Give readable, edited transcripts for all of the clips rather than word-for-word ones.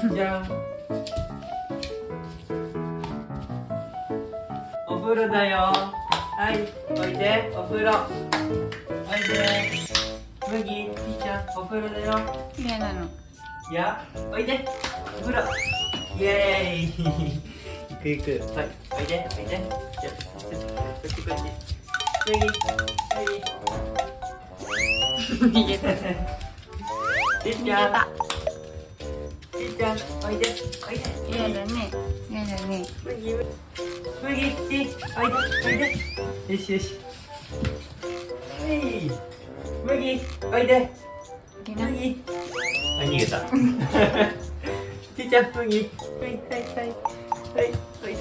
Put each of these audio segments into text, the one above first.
じゃん。お風呂だよ。はい、おいで、お風呂。おいで。麦、ちいちゃん、お風呂だよ。嫌なの。いや、おいで。お風呂。イエーイ。行く行く。はい、おいで、おいで。じゃあ、こっちこっち。麦、逃げた。ちいちゃん。ちいちゃん、おいで、おいで。嫌だね。嫌だね。麦、麦、ち、おいで、おいで。よしよし。はい。麦、おいで。麦。あ、逃げた。ちいちゃん、麦。はい、はい、はい。はい、おいで。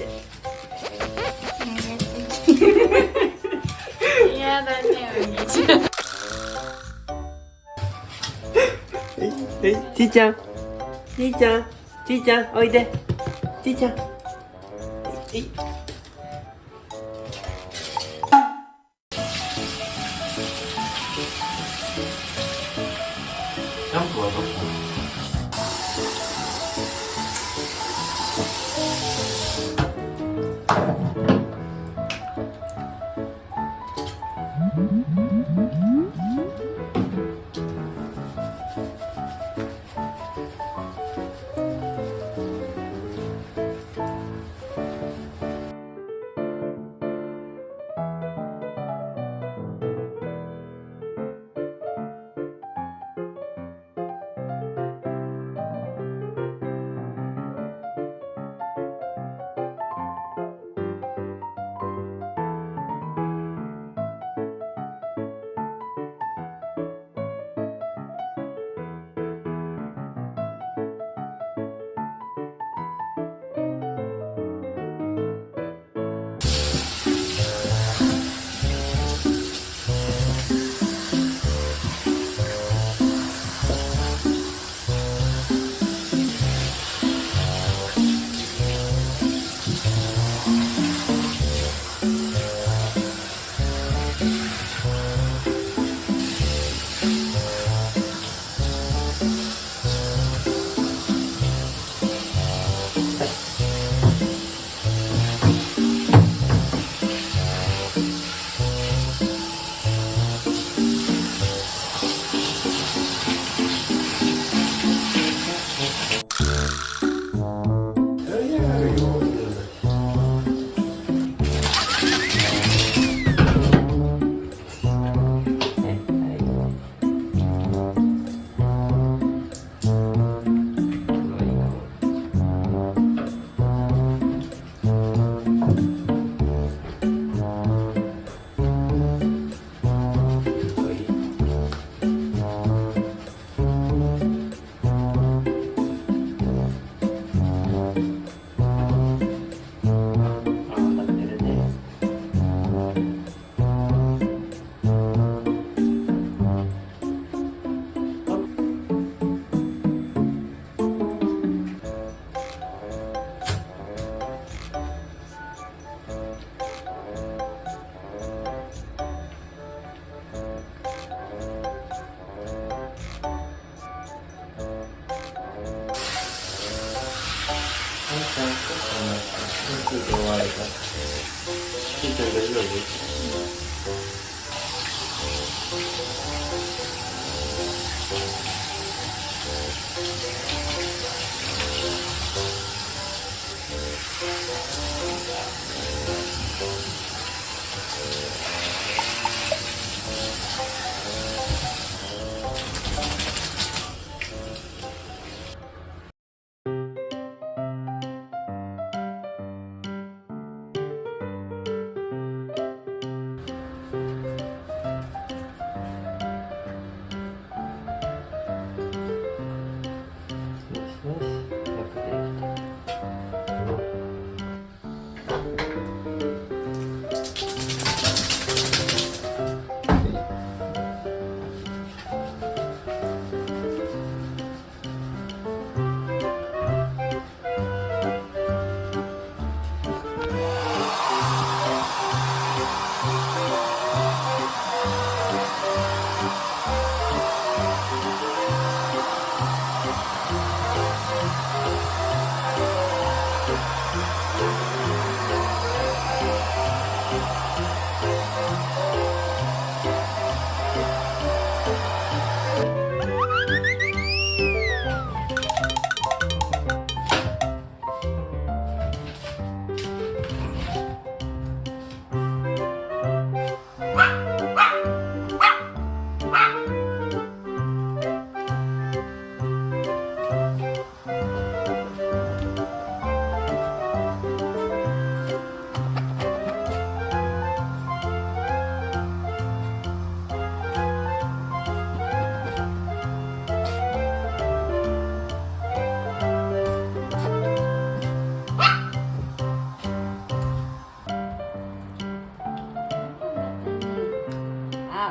嫌だね、お兄ちゃん。ちいちゃん、ちいちゃん、ちいちゃん、おいで。ちいちゃん。ジャンプはどこ？よしよし、よくできた。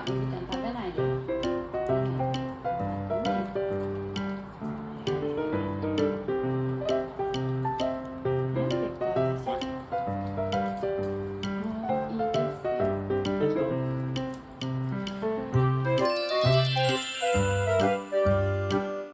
はちゃんと